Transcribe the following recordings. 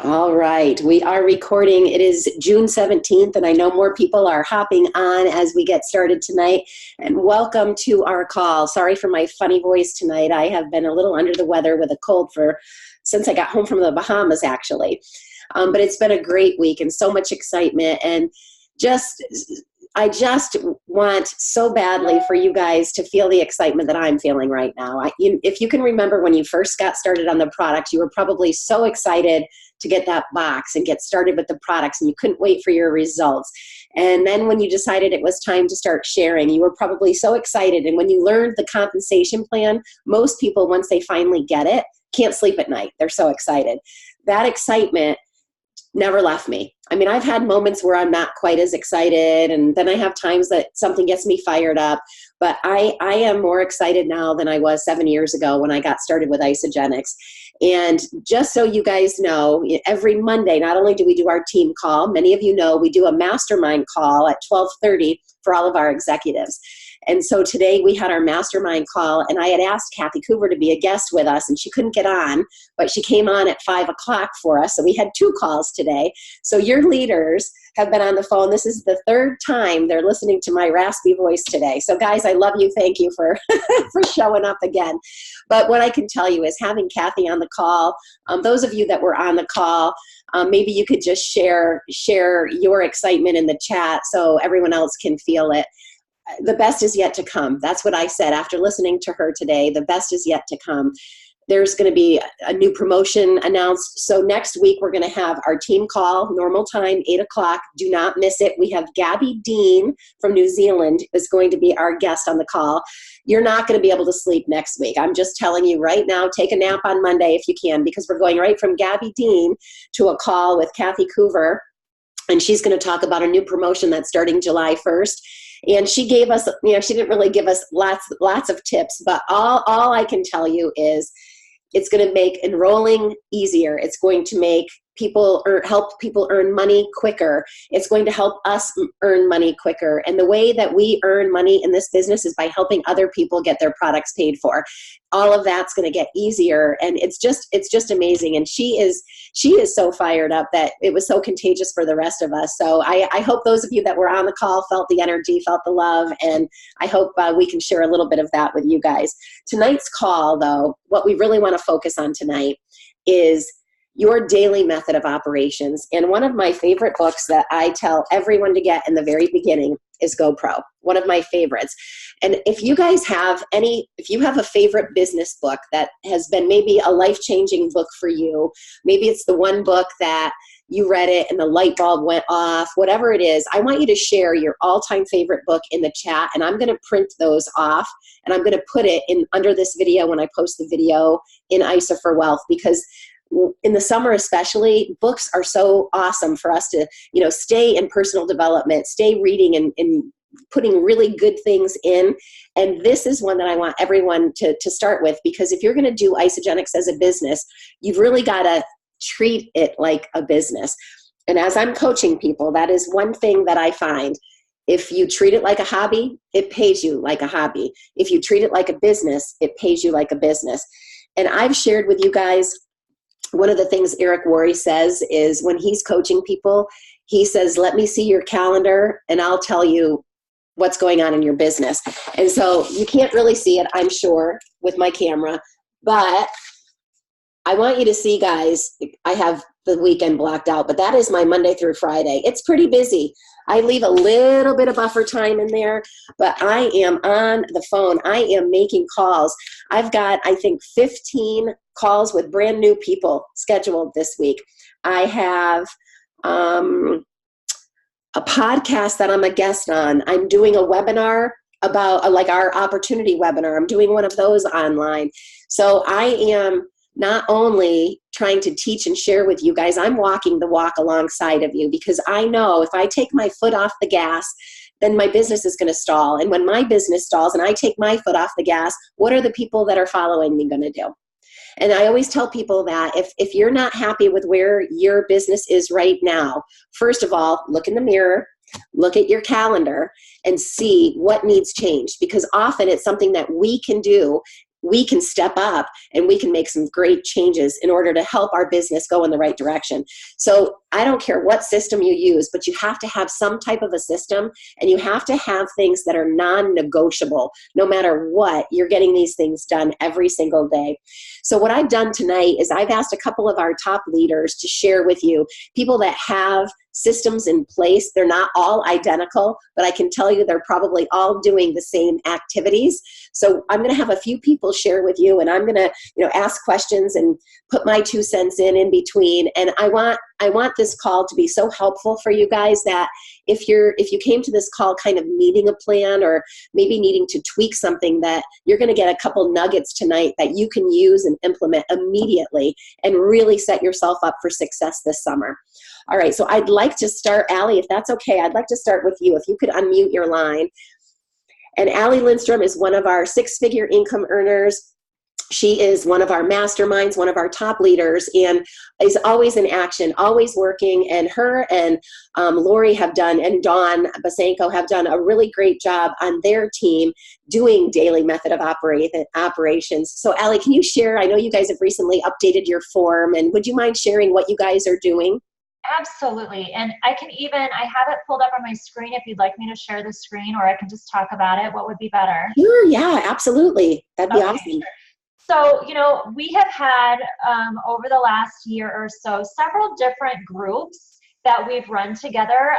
All right, we are recording. It is June 17th, and I know more people are hopping on as we get started tonight. And welcome to our call. Sorry for my funny voice tonight. I have been a little under the weather with a cold since I got home from the Bahamas, actually. But it's been a great week and so much excitement. And I just want so badly for you guys to feel the excitement that I'm feeling right now. If you can remember when you first got started on the product, you were probably so excited to get that box and get started with the products, and you couldn't wait for your results. And then when you decided it was time to start sharing, you were probably so excited. And when you learned the compensation plan, most people, once they finally get it, can't sleep at night. They're so excited. That excitement never left me. I mean, I've had moments where I'm not quite as excited, and then I have times that something gets me fired up. But I am more excited now than I was 7 years ago when I got started with Isogenics. And just so you guys know, every Monday, not only do we do our team call, many of you know we do a mastermind call at 12:30 for all of our executives. And so today we had our mastermind call, and I had asked Kathy Coover to be a guest with us, and she couldn't get on, but she came on at 5 o'clock for us. So we had 2 calls today. So your leaders have been on the phone. This is the 3rd time they're listening to my raspy voice today. So guys, I love you. Thank you for, for showing up again. But what I can tell you is having Kathy on the call, those of you that were on the call, maybe you could just share your excitement in the chat so everyone else can feel it. The best is yet to come. That's what I said after listening to her today. The best is yet to come. There's going to be a new promotion announced. So next week, we're going to have our team call, normal time, 8 o'clock. Do not miss it. We have Gabby Dean from New Zealand is going to be our guest on the call. You're not going to be able to sleep next week. I'm just telling you right now, take a nap on Monday if you can, because we're going right from Gabby Dean to a call with Kathy Coover. And she's going to talk about a new promotion that's starting July 1st. And she gave us, she didn't really give us lots of tips, but all I can tell you is it's going to make enrolling easier. It's going to make help people earn money quicker. It's going to help us earn money quicker. And the way that we earn money in this business is by helping other people get their products paid for. All of that's going to get easier, and it's just amazing. And she is so fired up that it was so contagious for the rest of us. So I hope those of you that were on the call felt the energy, felt the love, and I hope we can share a little bit of that with you guys. Tonight's call, though, what we really want to focus on tonight is your daily method of operations. And one of my favorite books that I tell everyone to get in the very beginning is GoPro, one of my favorites. And if you guys have if you have a favorite business book that has been maybe a life-changing book for you, maybe it's the one book that you read it and the light bulb went off, whatever it is, I want you to share your all-time favorite book in the chat, and I'm going to print those off, and I'm going to put it under this video when I post the video in ISA for Wealth, because in the summer especially, books are so awesome for us to, stay in personal development, stay reading and putting really good things in. And this is one that I want everyone to start with, because if you're going to do Isogenics as a business, you've really got to treat it like a business. And as I'm coaching people, that is one thing that I find. If you treat it like a hobby, it pays you like a hobby. If you treat it like a business, it pays you like a business. And I've shared with you guys, one of the things Eric Worre says is when he's coaching people, he says, let me see your calendar and I'll tell you what's going on in your business. And so you can't really see it, I'm sure, with my camera, but I want you to see, guys, I have the weekend blocked out, but that is my Monday through Friday. It's pretty busy. I leave a little bit of buffer time in there, but I am on the phone. I am making calls. I've got, I think, 15 calls with brand new people scheduled this week. I have a podcast that I'm a guest on. I'm doing a webinar about like our opportunity webinar. I'm doing one of those online. So I am not only trying to teach and share with you guys, I'm walking the walk alongside of you, because I know if I take my foot off the gas, then my business is going to stall. And when my business stalls and I take my foot off the gas, what are the people that are following me going to do? And I always tell people that if you're not happy with where your business is right now, first of all, look in the mirror, look at your calendar, and see what needs changed, because often it's something that we can do we can step up and we can make some great changes in order to help our business go in the right direction. So I don't care what system you use, but you have to have some type of a system, and you have to have things that are non-negotiable. No matter what, you're getting these things done every single day. So what I've done tonight is I've asked a couple of our top leaders to share with you people that have systems in place. They're not all identical, but I can tell you they're probably all doing the same activities. So I'm going to have a few people share with you, and I'm going to, ask questions and put my 2 cents in between. And I want this call to be so helpful for you guys that if you came to this call kind of needing a plan or maybe needing to tweak something, that you're going to get a couple nuggets tonight that you can use and implement immediately and really set yourself up for success this summer. All right, so I'd like to start, Allie, if that's okay, I'd like to start with you. If you could unmute your line. And Allie Lindstrom is one of our 6-figure income earners. She is one of our masterminds, one of our top leaders, and is always in action, always working. And her and Lori have done, and Dawn Basenko have done a really great job on their team doing daily method of operations. So Allie, can you share? I know you guys have recently updated your form, and would you mind sharing what you guys are doing? Absolutely. And I have it pulled up on my screen if you'd like me to share the screen, or I can just talk about it. What would be better? Sure, yeah, absolutely. That'd be awesome. Sure. So, we have had over the last year or so several different groups that we've run together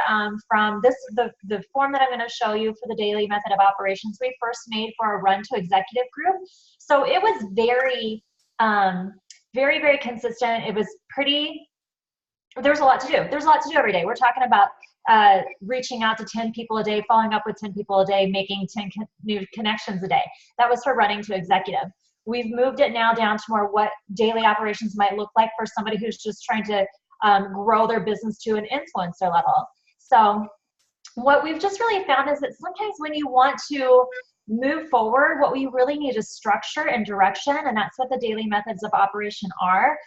from the form that I'm going to show you for the daily method of operations we first made for a run to executive group. So it was very, very, very consistent. It was pretty, there's a lot to do. There's a lot to do every day. We're talking about reaching out to 10 people a day, following up with 10 people a day, making 10 new connections a day. That was for running to executive. We've moved it now down to more what daily operations might look like for somebody who's just trying to grow their business to an influencer level. So what we've just really found is that sometimes when you want to move forward, what we really need is structure and direction, and that's what the daily methods of operation are.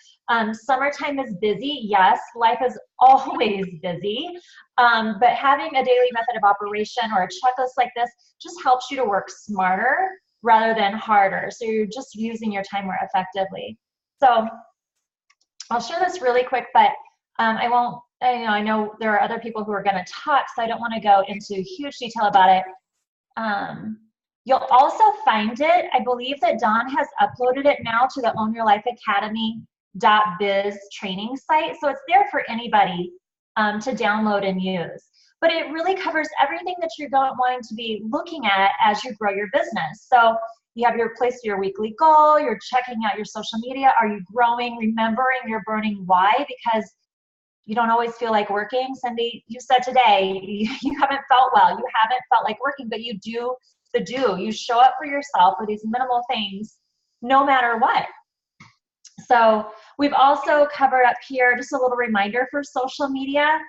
Summertime is busy. Yes, life is always busy, but having a daily method of operation or a checklist like this just helps you to work smarter rather than harder. So you're just using your time more effectively. So I'll share this really quick, but I won't, I know there are other people who are going to talk, so I don't want to go into huge detail about it. You'll also find it, I believe that Dawn has uploaded it now to the Own Your Life Academy.biz training site. So it's there for anybody to download and use. But it really covers everything that you're going to be looking at as you grow your business. So you have your place for your weekly goal, you're checking out your social media. Are you growing, remembering your burning why? Because you don't always feel like working. Cindy, you said today, you haven't felt well. You haven't felt like working, but you do the do. You show up for yourself for these minimal things, no matter what. So we've also covered up here just a little reminder for social media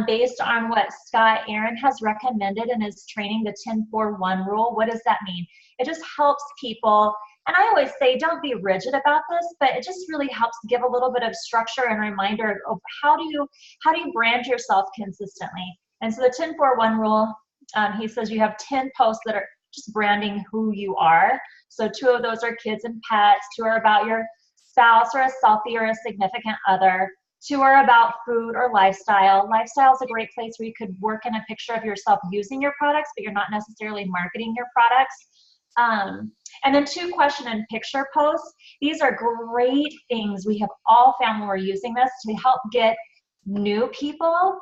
based on what Scott Aaron has recommended in his training, the 10-4-1 rule. What does that mean? It just helps people, and I always say don't be rigid about this, but it just really helps give a little bit of structure and reminder of how do you brand yourself consistently. And so the 10-4-1 rule, he says you have 10 posts that are just branding who you are. So 2 of those are kids and pets, 2 are about your spouse or a selfie or a significant other, 2 are about food or lifestyle. Lifestyle is a great place where you could work in a picture of yourself using your products, but you're not necessarily marketing your products. And then 2 question and picture posts. These are great things we have all found when we're using this to help get new people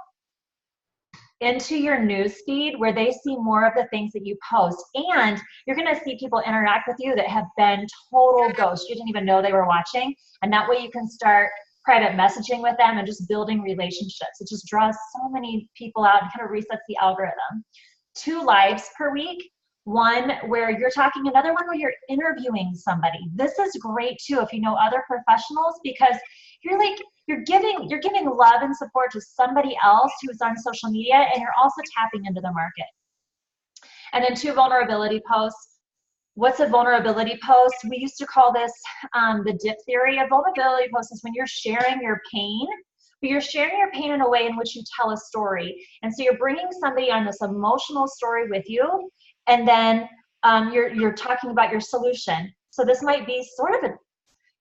into your news feed where they see more of the things that you post. And you're going to see people interact with you that have been total ghosts. You didn't even know they were watching. And that way you can start private messaging with them and just building relationships. It just draws so many people out and kind of resets the algorithm. 2 lives per week. 1 where you're talking, another one where you're interviewing somebody. This is great too if you know other professionals, because you're giving love and support to somebody else who's on social media, and you're also tapping into the market. And then 2 vulnerability posts. What's a vulnerability post? We used to call this the dip theory. A vulnerability post is when you're sharing your pain, but you're sharing your pain in a way in which you tell a story. And so you're bringing somebody on this emotional story with you, and then you're talking about your solution. So this might be sort of a,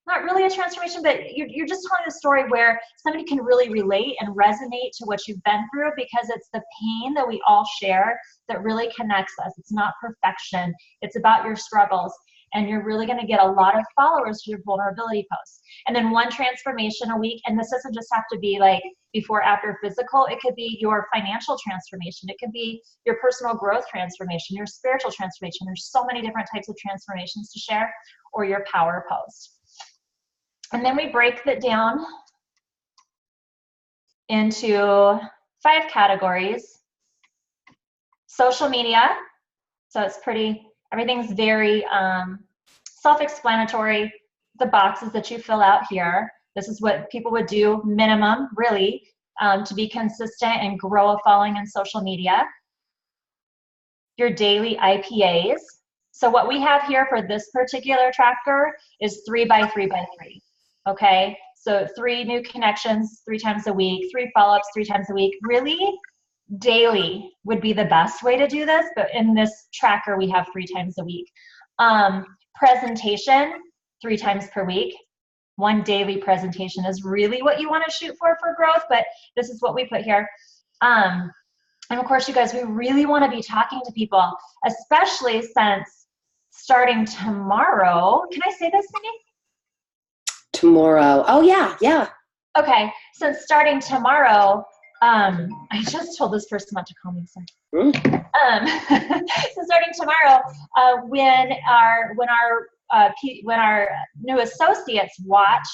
not really a transformation, but you're just telling a story where somebody can really relate and resonate to what you've been through, because it's the pain that we all share that really connects us. It's not perfection. It's about your struggles. And you're really going to get a lot of followers to your vulnerability posts. And then one transformation a week. And this doesn't just have to be like before, after physical. It could be your financial transformation. It could be your personal growth transformation, your spiritual transformation. There's so many different types of transformations to share, or your power post. And then we break that down into 5 categories. Social media. So it's pretty, everything's very self-explanatory. The boxes that you fill out here, this is what people would do minimum, really, to be consistent and grow a following in social media. Your daily IPAs. So what we have here for this particular tracker is 3 by 3 by 3. Okay, so 3 new connections 3 times a week, 3 follow-ups 3 times a week. Really, daily would be the best way to do this, but in this tracker we have 3 times a week. Presentation 3 times per week. 1 daily presentation is really what you want to shoot for growth, but this is what we put here. And of course, you guys, we really want to be talking to people, especially since starting tomorrow. Can I say this, Cindy? Tomorrow. Oh, yeah, yeah. Okay, since starting tomorrow, I just told this person not to call me, so. So starting tomorrow, when our new associates watch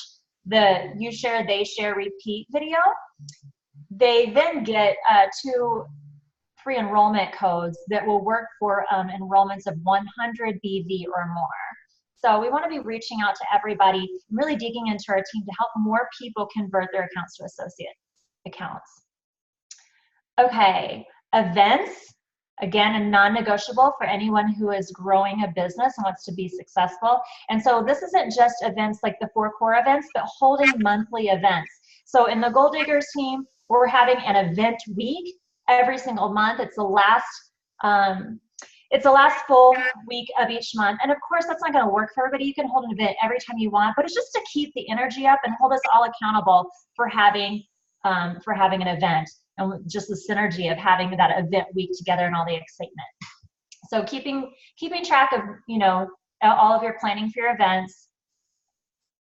the You Share, They Share, Repeat video, they then get 2 free enrollment codes that will work for enrollments of 100 BV or more. So we want to be reaching out to everybody, really digging into our team to help more people convert their accounts to associate accounts. Okay, events, again, a non-negotiable for anyone who is growing a business and wants to be successful. And so this isn't just events like the 4 core events, but holding monthly events. So in the Goal Diggers team, we're having an event week every single month. It's the last full week of each month. And of course, that's not going to work for everybody. You can hold an event every time you want, but it's just to keep the energy up and hold us all accountable for having an event, and just the synergy of having that event week together and all the excitement. So keeping track of, you know, all of your planning for your events.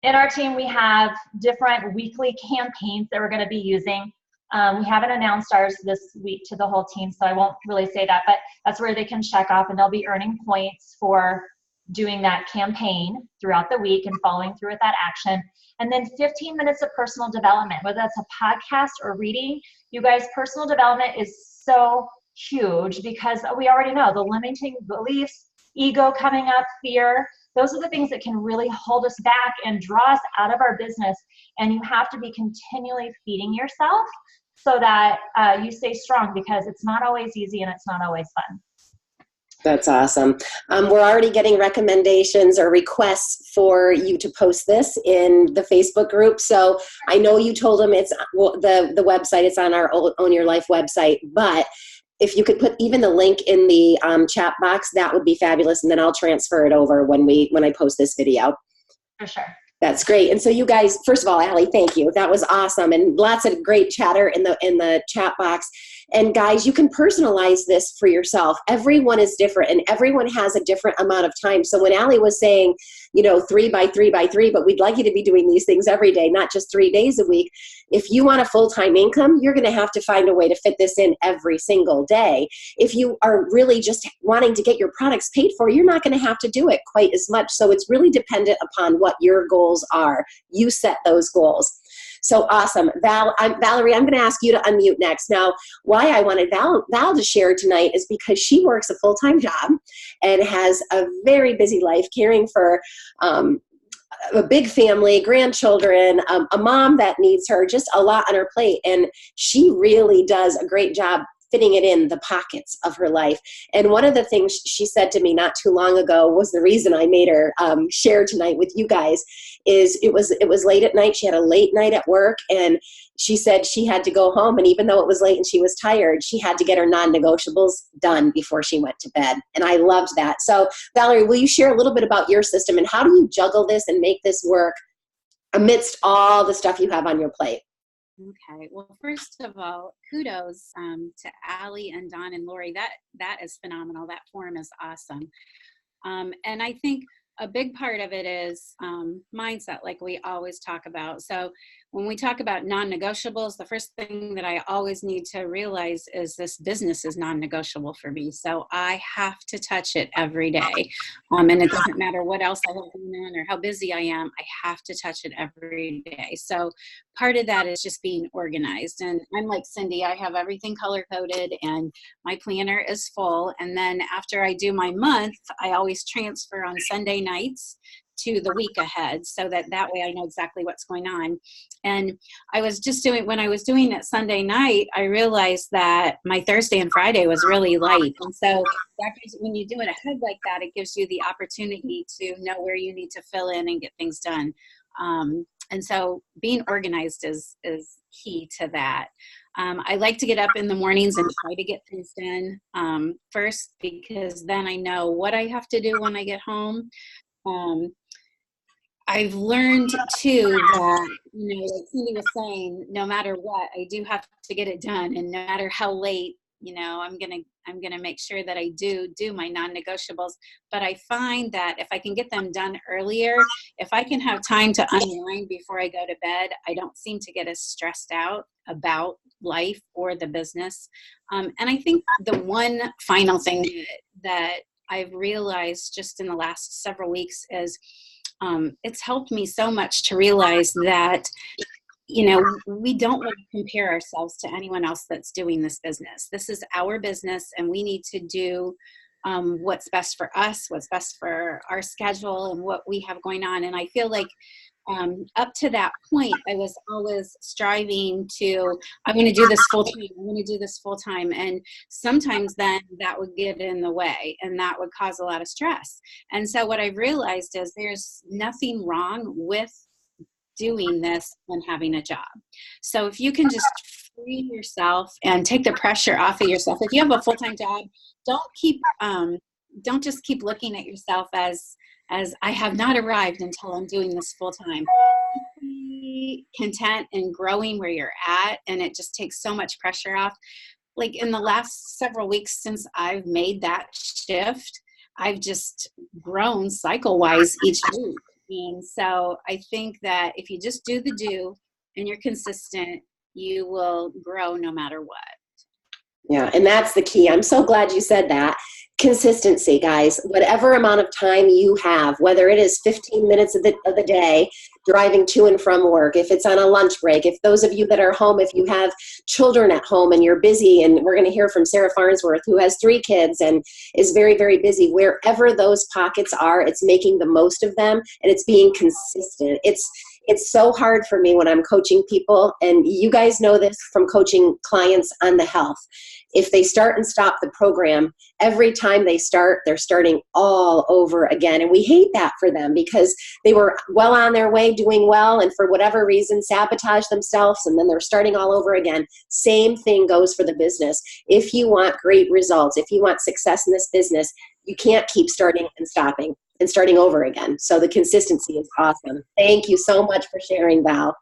In our team, we have different weekly campaigns that we're going to be using. We haven't announced ours this week to the whole team, so I won't really say that, but that's where they can check off, and they'll be earning points for doing that campaign throughout the week and following through with that action. And then 15 minutes of personal development, whether that's a podcast or reading. You guys, personal development is so huge because we already know the limiting beliefs, ego coming up, fear. Those are the things that can really hold us back and draw us out of our business. And you have to be continually feeding yourself so that you stay strong, because it's not always easy and it's not always fun. That's awesome. We're already getting recommendations or requests for you to post this in the Facebook group. So I know you told them it's the website. It's on our Own Your Life website. But if you could put even the link in the chat box, that would be fabulous. And then I'll transfer it over when I post this video. For sure. That's great. And so you guys, first of all, Allie, thank you. That was awesome. And lots of great chatter in the chat box. And guys, you can personalize this for yourself. Everyone is different and everyone has a different amount of time. So when Allie was saying, 3 by 3 by 3, but we'd like you to be doing these things every day, not just 3 days a week. If you want a full-time income, you're going to have to find a way to fit this in every single day. If you are really just wanting to get your products paid for, you're not going to have to do it quite as much. So it's really dependent upon what your goals are. You set those goals. So awesome. Valerie, I'm going to ask you to unmute next. Now, why I wanted Val to share tonight is because she works a full-time job and has a very busy life caring for a big family, grandchildren, a mom that needs her, just a lot on her plate. And she really does a great job fitting it in the pockets of her life. And one of the things she said to me not too long ago was the reason I made her share tonight with you guys is it was late at night. She had a late night at work, and she said she had to go home, and even though it was late and she was tired, she had to get her non-negotiables done before she went to bed. And I loved that. So Valerie, will you share a little bit about your system and how do you juggle this and make this work amidst all the stuff you have on your plate? Okay. Well, first of all, kudos to Allie and Don and Lori. That is phenomenal. That form is awesome. And I think a big part of it is mindset, like we always talk about. So when we talk about non-negotiables, the first thing that I always need to realize is this business is non-negotiable for me. So I have to touch it every day. And it doesn't matter what else I have going on or how busy I am, I have to touch it every day. So part of that is just being organized. And I'm like Cindy, I have everything color coded and my planner is full. And then after I do my month, I always transfer on Sunday nights to the week ahead so that way I know exactly what's going on. And I was just when I was doing it Sunday night, I realized that my Thursday and Friday was really light. And so when you do it ahead like that, it gives you the opportunity to know where you need to fill in and get things done. And so being organized is key to that. I like to get up in the mornings and try to get things done first, because then I know what I have to do when I get home. I've learned too that, like Cindy was saying, no matter what, I do have to get it done, and no matter how late, I'm gonna make sure that I do my non-negotiables. But I find that if I can get them done earlier, if I can have time to unwind before I go to bed, I don't seem to get as stressed out about life or the business. And I think the one final thing that I've realized just in the last several weeks is it's helped me so much to realize that, we don't want to compare ourselves to anyone else that's doing this business. This is our business, and we need to do what's best for us, what's best for our schedule and what we have going on. And I feel like up to that point, I was always striving to, I'm going to do this full time. I'm going to do this full time. And sometimes then that would get in the way, and that would cause a lot of stress. And so what I've realized is there's nothing wrong with doing this and having a job. So if you can just free yourself and take the pressure off of yourself, if you have a full-time job, don't just keep looking at yourself as I have not arrived until I'm doing this full time. Be content and growing where you're at, and it just takes so much pressure off. Like in the last several weeks since I've made that shift, I've just grown cycle-wise each week. And so I think that if you just do the do and you're consistent, you will grow no matter what. Yeah, and that's the key. I'm so glad you said that. Consistency, guys. Whatever amount of time you have, whether it is 15 minutes of the day driving to and from work, if it's on a lunch break, if those of you that are home, if you have children at home and you're busy, and we're going to hear from Sarah Farnsworth, who has 3 kids and is very, very busy, wherever those pockets are, it's making the most of them, and it's being consistent. It's so hard for me when I'm coaching people, and you guys know this from coaching clients on the health. If they start and stop the program, every time they start, they're starting all over again. And we hate that for them because they were well on their way, doing well, and for whatever reason, sabotage themselves, and then they're starting all over again. Same thing goes for the business. If you want great results, if you want success in this business, you can't keep starting and stopping and starting over again. So the consistency is awesome. Thank you so much for sharing, Val.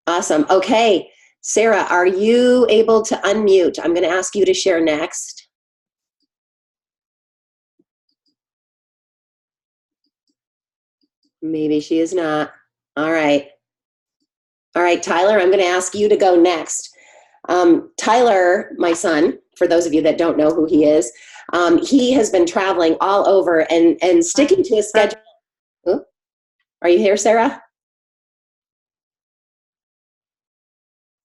Awesome. Okay. Sarah, are you able to unmute? I'm going to ask you to share next. Maybe she is not. All right. All right, Tyler, I'm going to ask you to go next. Tyler, my son, for those of you that don't know who he is, he has been traveling all over and sticking to his schedule. Ooh, are you here, Sarah?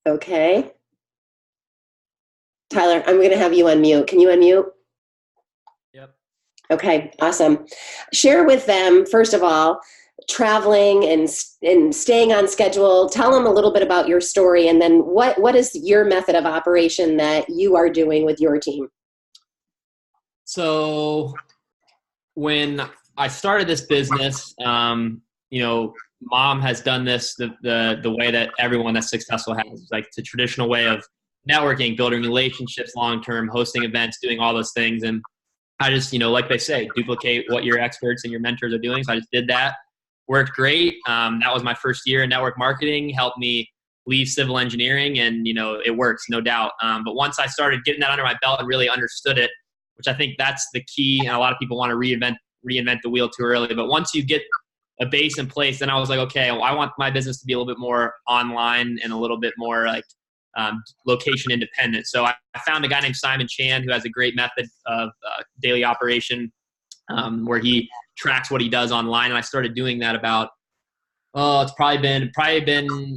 Okay. Tyler, I'm going to have you unmute. Can you unmute? Yep. Okay, awesome. Share with them, first of all, traveling and staying on schedule. Tell them a little bit about your story, and then what is your method of operation that you are doing with your team? So when I started this business, Mom has done this the way that everyone that's successful has, like the traditional way of networking, building relationships long-term, hosting events, doing all those things. And I just, like they say, duplicate what your experts and your mentors are doing. So I just did that. Worked great. That was my first year in network marketing, helped me leave civil engineering, and, it works, no doubt. But once I started getting that under my belt and really understood it, which I think that's the key, and a lot of people want to reinvent the wheel too early. But once you get a base in place, then I was like, okay, well, I want my business to be a little bit more online and a little bit more like location independent. So I found a guy named Simon Chan who has a great method of daily operation where he tracks what he does online. And I started doing that about, it's probably been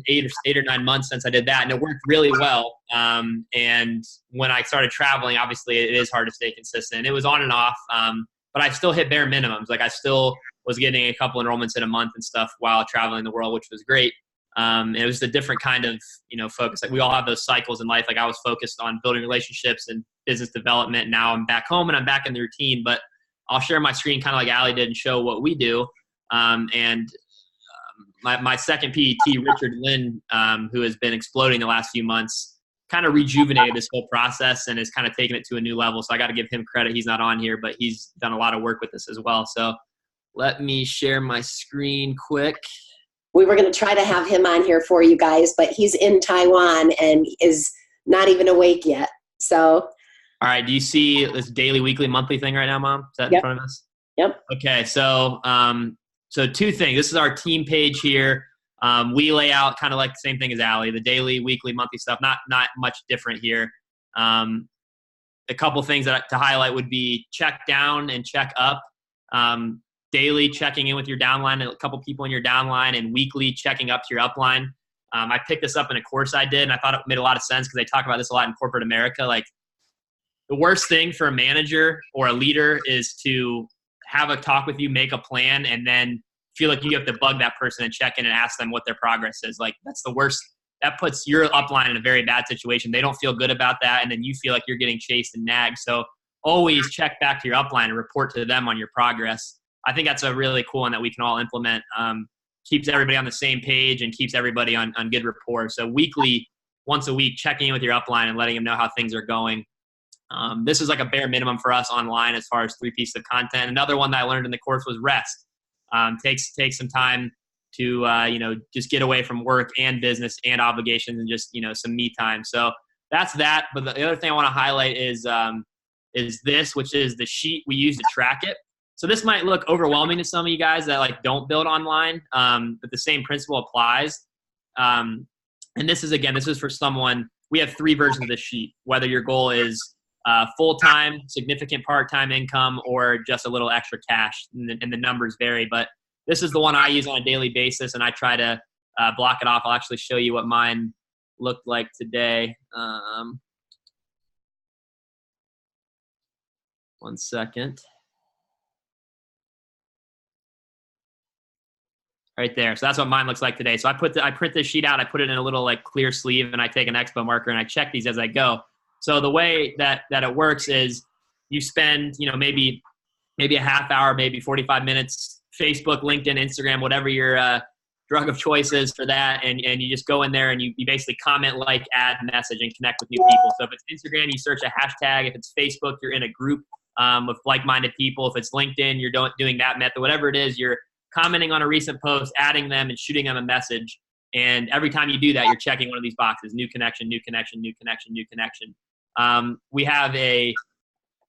8 or 9 months since I did that. And it worked really well. And when I started traveling, obviously it is hard to stay consistent. It was on and off, but I still hit bare minimums. Like I still was getting a couple enrollments in a month and stuff while traveling the world, which was great. And it was a different kind of, focus. Like we all have those cycles in life. Like I was focused on building relationships and business development. Now I'm back home and I'm back in the routine, but I'll share my screen kind of like Allie did and show what we do. My second PET, Richard Lynn, who has been exploding the last few months, kind of rejuvenated this whole process and has kind of taken it to a new level. So I got to give him credit. He's not on here, but he's done a lot of work with this as well. So let me share my screen quick. We were going to try to have him on here for you guys, but he's in Taiwan and is not even awake yet. So, all right. Do you see this daily, weekly, monthly thing right now, Mom? Is that in front of us? Yep. Okay. So, so two things. This is our team page here. We lay out kind of like the same thing as Allie, the daily, weekly, monthly stuff. Not much different here. A couple things to highlight would be check down and check up. Daily checking in with your downline, a couple people in your downline, and weekly checking up to your upline. I picked this up in a course I did, and I thought it made a lot of sense because they talk about this a lot in corporate America. Like the worst thing for a manager or a leader is to have a talk with you, make a plan, and then feel like you have to bug that person and check in and ask them what their progress is. Like that's the worst. That puts your upline in a very bad situation. They don't feel good about that, and then you feel like you're getting chased and nagged. So always check back to your upline and report to them on your progress. I think that's a really cool one that we can all implement. Keeps everybody on the same page and keeps everybody on good rapport. So weekly, once a week, checking in with your upline and letting them know how things are going. This is like a bare minimum for us online as far as 3 pieces of content. Another one that I learned in the course was rest. Take some time to just get away from work and business and obligations and just some me time. So that's that. But the other thing I want to highlight is this, which is the sheet we use to track it. So this might look overwhelming to some of you guys that like don't build online, but the same principle applies. And this is for someone. We have 3 versions of this sheet. Whether your goal is full-time, significant part-time income, or just a little extra cash, and the numbers vary. But this is the one I use on a daily basis, and I try to block it off. I'll actually show you what mine looked like today. One second. Right there. So that's what mine looks like today. So I print this sheet out, I put it in a little like clear sleeve, and I take an expo marker and I check these as I go. So the way that it works is you spend, maybe a half hour, maybe 45 minutes, Facebook, LinkedIn, Instagram, whatever your drug of choice is for that. And you just go in there and you basically comment, like, add, message, and connect with new people. So if it's Instagram, you search a hashtag. If it's Facebook, you're in a group of like-minded people. If it's LinkedIn, you're doing that method. Whatever it is, you're commenting on a recent post, adding them, and shooting them a message. And every time you do that, you're checking one of these boxes: new connection, new connection, new connection, new connection. We have a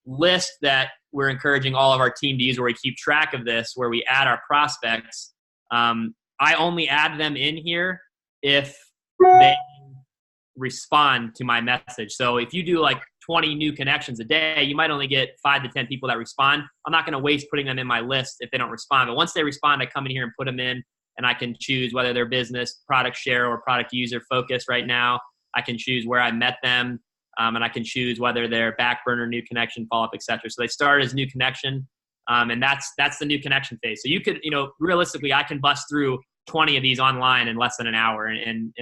list that we're encouraging all of our team to use where we keep track of this, where we add our prospects. I only add them in here if they respond to my message. So if you do like 20 new connections a day, you might only get 5 to 10 people that respond. I'm not going to waste putting them in my list if they don't respond. But once they respond, I come in here and put them in, and I can choose whether they're business, product share, or product user focus right now. I can choose where I met them, and I can choose whether they're back burner, new connection, follow-up, etc. So they start as new connection. And that's the new connection phase. So you could, realistically, I can bust through 20 of these online in less than an hour. And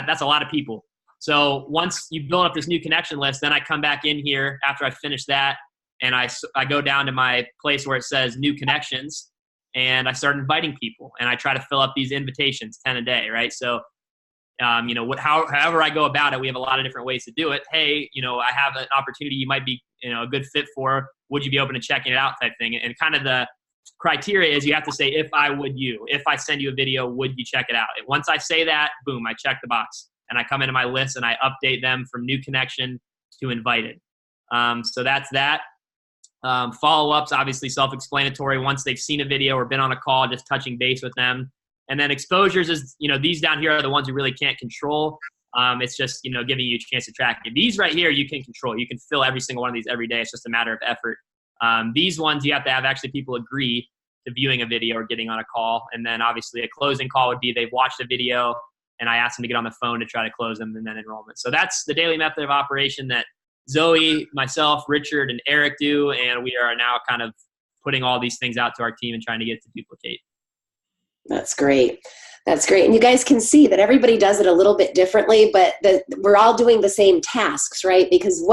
that's a lot of people. So once you build up this new connection list, then I come back in here after I finish that, and I go down to my place where it says new connections, and I start inviting people, and I try to fill up these invitations, 10 a day, right? So, however I go about it, we have a lot of different ways to do it. Hey, I have an opportunity you might be, a good fit for. Would you be open to checking it out type thing? And kind of the criteria is you have to say, if I send you a video, would you check it out? Once I say that, boom, I check the box. And I come into my list and I update them from new connection to invited. So that's that. Follow-ups, obviously self-explanatory. Once they've seen a video or been on a call, just touching base with them. And then exposures is, these down here are the ones you really can't control. It's just, giving you a chance to track it. These right here, you can control. You can fill every single one of these every day. It's just a matter of effort. These ones, you have to have actually people agree to viewing a video or getting on a call. And then obviously a closing call would be they've watched a video and I ask them to get on the phone to try to close them, and then enrollment. So that's the daily method of operation that Zoe, myself, Richard, and Eric do. And we are now kind of putting all these things out to our team and trying to get it to duplicate. That's great. That's great. And you guys can see that everybody does it a little bit differently, but we're all doing the same tasks, right? Because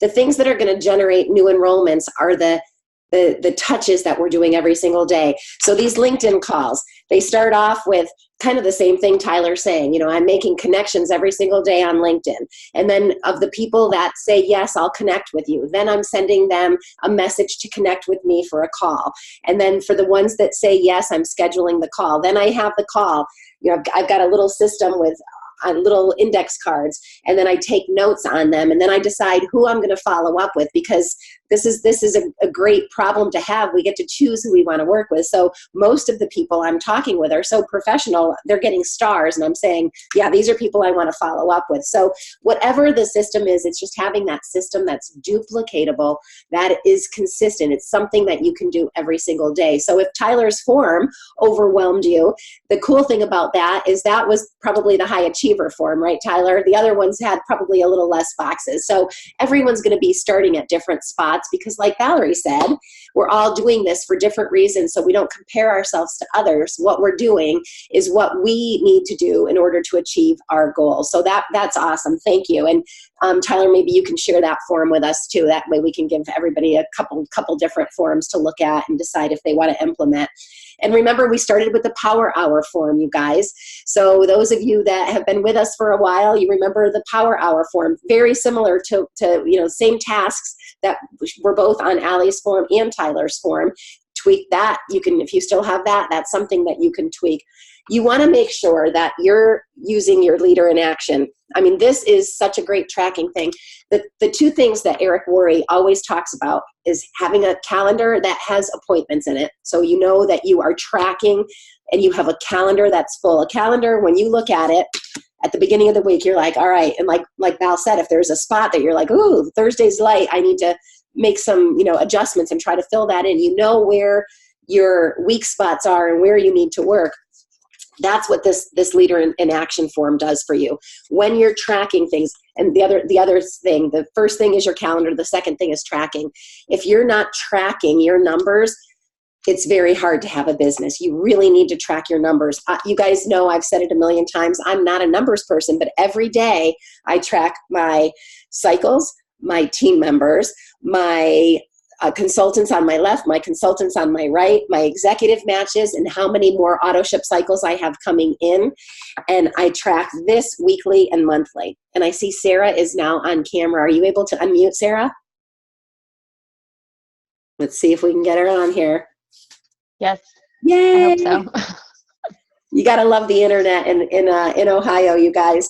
the things that are going to generate new enrollments are the touches that we're doing every single day. So these LinkedIn calls, they start off with kind of the same thing Tyler's saying. I'm making connections every single day on LinkedIn. And then of the people that say, yes, I'll connect with you, then I'm sending them a message to connect with me for a call. And then for the ones that say, yes, I'm scheduling the call, then I have the call. I've got a little system with little index cards, and then I take notes on them, and then I decide who I'm going to follow up with, because this is a great problem to have. We get to choose who we want to work with. So most of the people I'm talking with are so professional, they're getting stars, and I'm saying, yeah, these are people I want to follow up with. So whatever the system is, it's just having that system that's duplicatable, that is consistent. It's something that you can do every single day. So if Tyler's form overwhelmed you, the cool thing about that is that was probably the high achiever form, right, Tyler? The other ones had probably a little less boxes. So everyone's going to be starting at different spots, because like Valerie said, we're all doing this for different reasons, so we don't compare ourselves to others. What we're doing is what we need to do in order to achieve our goals. So that's awesome. Thank you. And Tyler, maybe you can share that form with us too. That way we can give everybody a couple different forms to look at and decide if they want to implement. And remember, we started with the Power Hour form, you guys. So those of you that have been with us for a while, you remember the Power Hour form, very similar to same tasks that were both on Allie's form and Tyler's form. Tweak that. You can, if you still have that, that's something that you can tweak. You want to make sure that you're using your leader in action. I mean, this is such a great tracking thing. The two things that Eric Worre always talks about is having a calendar that has appointments in it. So you know that you are tracking and you have a calendar that's full. A calendar, when you look at it at the beginning of the week, you're like, all right. And like Val said, if there's a spot that you're like, ooh, Thursday's light, I need to make some, adjustments and try to fill that in. You know where your weak spots are and where you need to work. That's what this leader in action form does for you. When you're tracking things, and the other thing, the first thing is your calendar, the second thing is tracking. If you're not tracking your numbers, it's very hard to have a business. You really need to track your numbers. You guys know, I've said it a million times, I'm not a numbers person, but every day I track my cycles, my team members, my consultants on my left, my consultants on my right, my executive matches, and how many more auto ship cycles I have coming in. And I track this weekly and monthly. And I see Sarah is now on camera. Are you able to unmute, Sarah? Let's see if we can get her on here. Yes. Yay! I hope so. You got to love the internet in Ohio, you guys.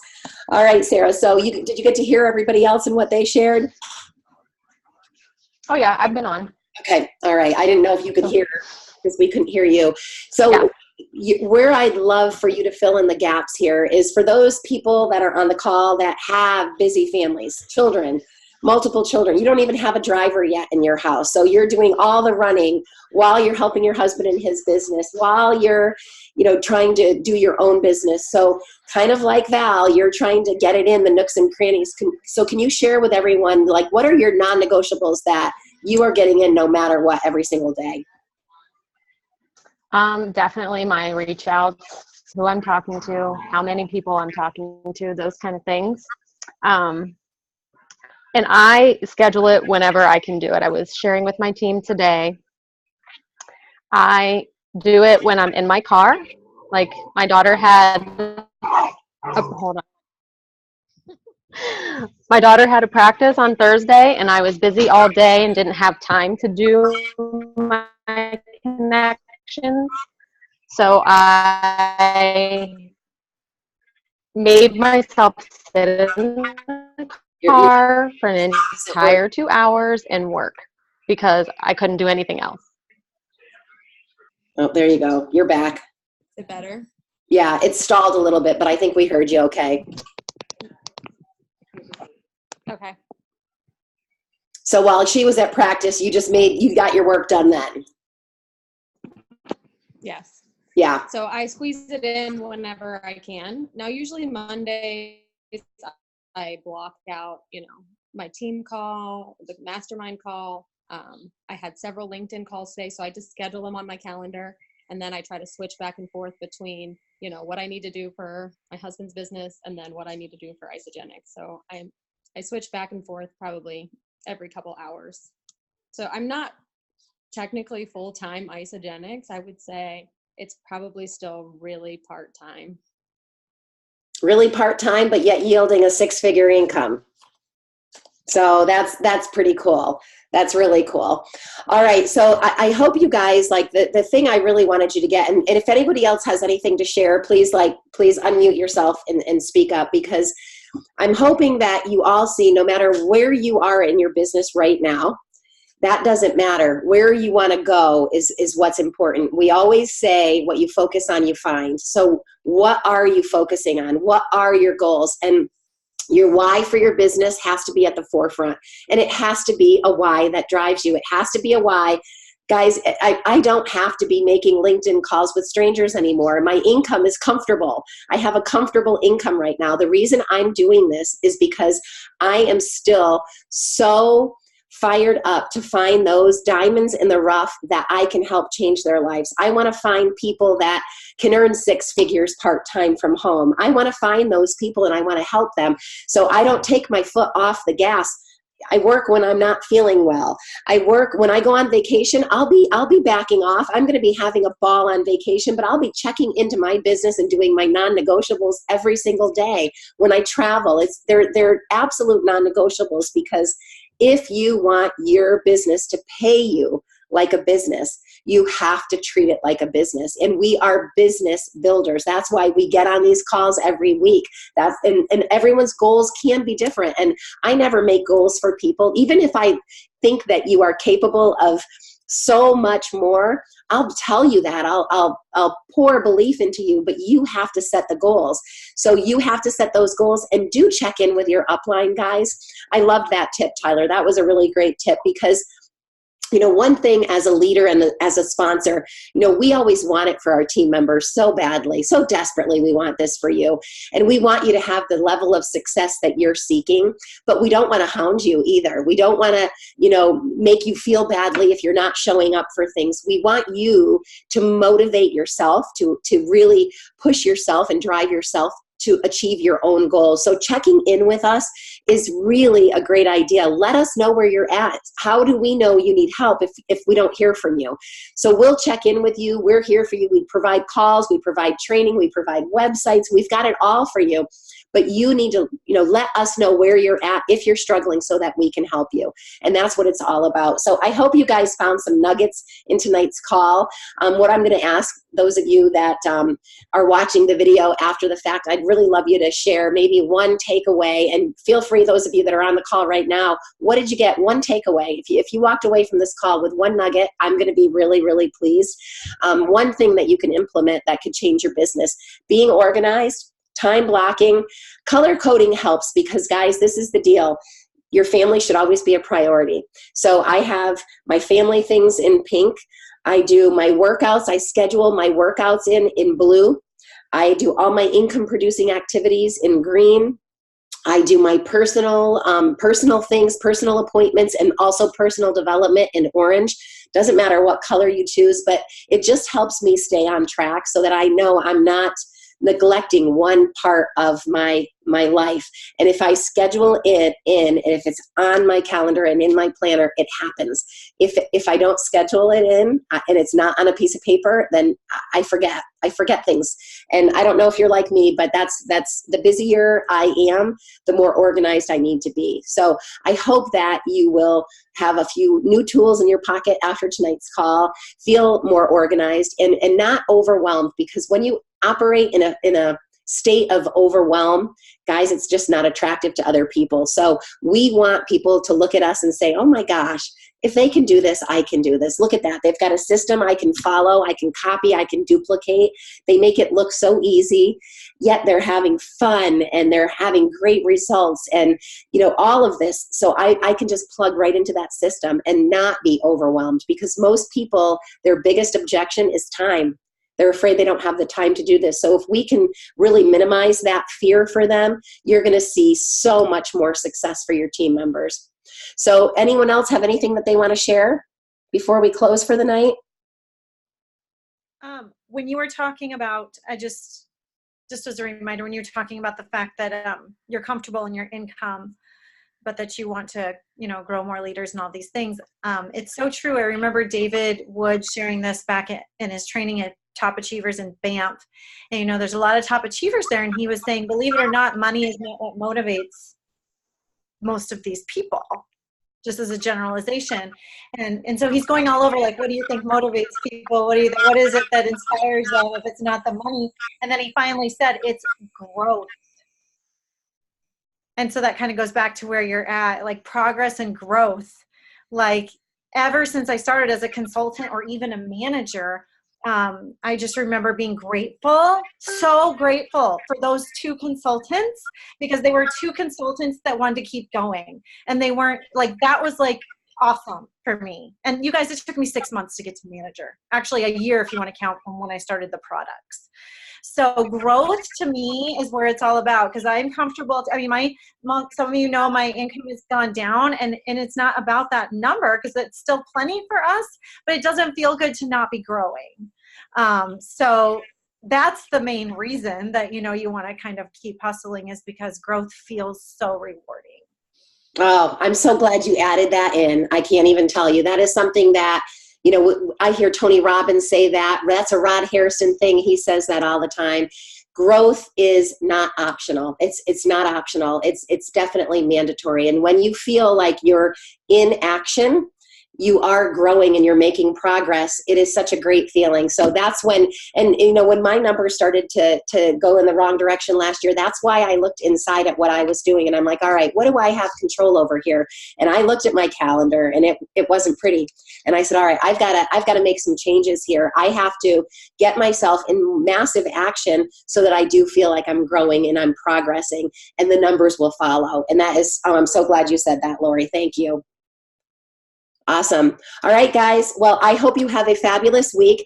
All right, Sarah. So did you get to hear everybody else and what they shared? Oh yeah, I've been on. Okay. All right. I didn't know if you could hear because we couldn't hear you. So where I'd love for you to fill in the gaps here is for those people that are on the call that have busy families, children, multiple children. You don't even have a driver yet in your house. So you're doing all the running while you're helping your husband in his business, while you're, trying to do your own business. So kind of like Val, you're trying to get it in the nooks and crannies. So can you share with everyone, what are your non-negotiables that you are getting in no matter what every single day? Definitely my reach outs, who I'm talking to, how many people I'm talking to, those kind of things. And I schedule it whenever I can do it. I was sharing with my team today. I do it when I'm in my car. Like my daughter had, hold on. My daughter had a practice on Thursday, and I was busy all day and didn't have time to do my connections. So I made myself sit in the Your car for an voice isn't working. entire 2 hours and work because I couldn't do anything else. Oh, there you go. You're back. Is it better? Yeah, it stalled a little bit, but I think we heard you okay. Okay. So while she was at practice, you got your work done then. Yes. Yeah. So I squeeze it in whenever I can. Now, usually Mondays, I block out, my team call, the mastermind call. I had several LinkedIn calls today, so I just schedule them on my calendar. And then I try to switch back and forth between, what I need to do for my husband's business and then what I need to do for Isogenic. So I switch back and forth probably every couple hours. So I'm not technically full-time Isogenics. I would say it's probably still really part-time. Really part-time, but yet yielding a 6-figure income. So that's pretty cool. That's really cool. All right. So I hope you guys like the thing I really wanted you to get. And if anybody else has anything to share, please unmute yourself and speak up, because I'm hoping that you all see, no matter where you are in your business right now, that doesn't matter. Where you want to go is what's important. We always say what you focus on, you find. So what are you focusing on? What are your goals? And your why for your business has to be at the forefront. And it has to be a why that drives you. It has to be a why. Guys, I don't have to be making LinkedIn calls with strangers anymore. My income is comfortable. I have a comfortable income right now. The reason I'm doing this is because I am still so fired up to find those diamonds in the rough that I can help change their lives. I want to find people that can earn 6 figures part-time from home. I want to find those people and I want to help them. So I don't take my foot off the gas. I work when I'm not feeling well. I work when I go on vacation. I'll be backing off. I'm going to be having a ball on vacation, but I'll be checking into my business and doing my non-negotiables every single day. When I travel, they're absolute non-negotiables, because if you want your business to pay you like a business, you have to treat it like a business. And we are business builders. That's why we get on these calls every week. And everyone's goals can be different. And I never make goals for people. Even if I think that you are capable of so much more, I'll tell you that. I'll pour belief into you, but you have to set the goals. So you have to set those goals and do check in with your upline guys. I love that tip, Tyler. That was a really great tip, because one thing as a leader and as a sponsor, we always want it for our team members so badly, so desperately. We want this for you. And we want you to have the level of success that you're seeking, but we don't want to hound you either. We don't want to, make you feel badly if you're not showing up for things. We want you to motivate yourself, to really push yourself and drive yourself to achieve your own goals. So checking in with us is really a great idea. Let us know where you're at. How do we know you need help if we don't hear from you? So we'll check in with you. We're here for you. We provide calls, we provide training, we provide websites. We've got it all for you. But you need to, let us know where you're at if you're struggling, so that we can help you. And that's what it's all about. So I hope you guys found some nuggets in tonight's call. What I'm going to ask those of you that are watching the video after the fact, I'd really love you to share maybe one takeaway. And feel free, those of you that are on the call right now, what did you get? One takeaway. If you walked away from this call with one nugget, I'm going to be really, really pleased. One thing that you can implement that could change your business: being organized, time blocking. Color coding helps, because guys, this is the deal. Your family should always be a priority. So I have my family things in pink. I do my workouts. I schedule my workouts in blue. I do all my income producing activities in green. I do my personal things, personal appointments, and also personal development in orange. Doesn't matter what color you choose, but it just helps me stay on track so that I know I'm not neglecting one part of my life. And if I schedule it in, and if it's on my calendar and in my planner, it happens. If I don't schedule it in and it's not on a piece of paper, then I forget things. And I don't know if you're like me, but that's the busier I am, the more organized I need to be. So I hope that you will have a few new tools in your pocket after tonight's call, feel more organized and not overwhelmed, because when you operate in a state of overwhelm, guys, it's just not attractive to other people. So we want people to look at us and say, oh my gosh, if they can do this, I can do this. Look at that. They've got a system I can follow, I can copy, I can duplicate. They make it look so easy, yet they're having fun and they're having great results and, all of this. So I can just plug right into that system and not be overwhelmed, because most people, their biggest objection is time. They're afraid they don't have the time to do this. So if we can really minimize that fear for them, you're going to see so much more success for your team members. So anyone else have anything that they want to share before we close for the night? When you were talking about, just as a reminder, when you were talking about the fact that you're comfortable in your income, but that you want to, grow more leaders and all these things, it's so true. I remember David Wood sharing this back in his training at Top Achievers in Banff. And, there's a lot of top achievers there. And he was saying, believe it or not, money is not what motivates most of these people, just as a generalization. And so he's going all over, like, what do you think motivates people? What is it that inspires them if it's not the money? And then he finally said, it's growth. And so that kind of goes back to where you're at, like progress and growth. Like ever since I started as a consultant or even a manager, I just remember being grateful, so grateful for those two consultants, because they were two consultants that wanted to keep going. And they weren't like, that was like awesome for me. And you guys, it took me 6 months to get to manager. Actually, a year if you want to count from when I started the products. So growth to me is where it's all about, because I'm comfortable. Some of you know my income has gone down, and it's not about that number, because it's still plenty for us, but it doesn't feel good to not be growing. So that's the main reason that, you want to kind of keep hustling, is because growth feels so rewarding. Oh, I'm so glad you added that in. I can't even tell you. That is something that, I hear Tony Robbins say that. That's a Rod Harrison thing. He says that all the time. Growth is not optional. It's not optional. It's definitely mandatory. And when you feel like you're in action, you are growing and you're making progress, it is such a great feeling. So that's when my numbers started to go in the wrong direction last year, that's why I looked inside at what I was doing. And I'm like, all right, what do I have control over here? And I looked at my calendar and it wasn't pretty. And I said, all right, I've got to make some changes here. I have to get myself in massive action so that I do feel like I'm growing and I'm progressing, and the numbers will follow. And that is, I'm so glad you said that, Lori. Thank you. Awesome. All right, guys. Well, I hope you have a fabulous week.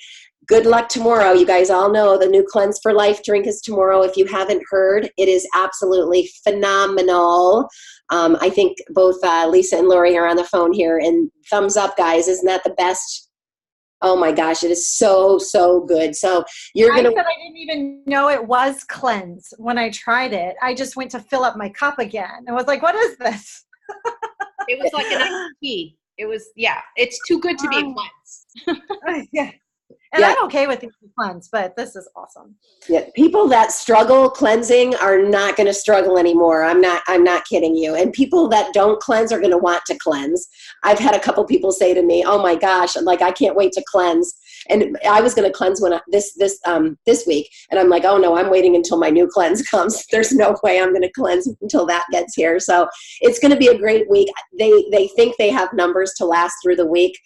Good luck tomorrow. You guys all know the new Cleanse for Life drink is tomorrow. If you haven't heard, it is absolutely phenomenal. I think both Lisa and Lori are on the phone here, and thumbs up, guys. Isn't that the best? Oh my gosh, it is so, so good. So I didn't even know it was Cleanse when I tried it. I just went to fill up my cup again. I was like, what is this? It was like an iced tea. It was, it's too good to be a cleanse. Yeah. And I'm okay with the cleanse, but this is awesome. Yeah, people that struggle cleansing are not going to struggle anymore. I'm not kidding you. And people that don't cleanse are going to want to cleanse. I've had a couple people say to me, "Oh my gosh, I can't wait to cleanse." And I was going to cleanse this week, and I'm like, "Oh no, I'm waiting until my new cleanse comes. There's no way I'm going to cleanse until that gets here." So it's going to be a great week. They think they have numbers to last through the week.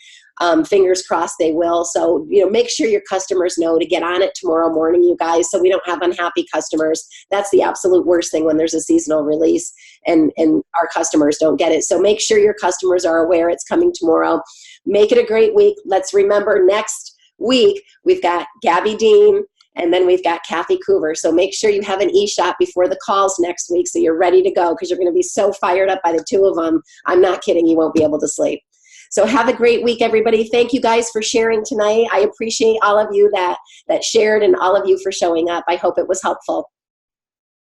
Fingers crossed they will. So, make sure your customers know to get on it tomorrow morning, you guys, so we don't have unhappy customers. That's the absolute worst thing when there's a seasonal release and our customers don't get it. So make sure your customers are aware it's coming tomorrow. Make it a great week. Let's remember next week, we've got Gabby Dean, And then we've got Kathy Coover. So make sure you have an e-shot before the calls next week so you're ready to go, because you're going to be so fired up by the two of them. I'm not kidding. You won't be able to sleep. So have a great week, everybody. Thank you guys for sharing tonight. I appreciate all of you that shared and all of you for showing up. I hope it was helpful.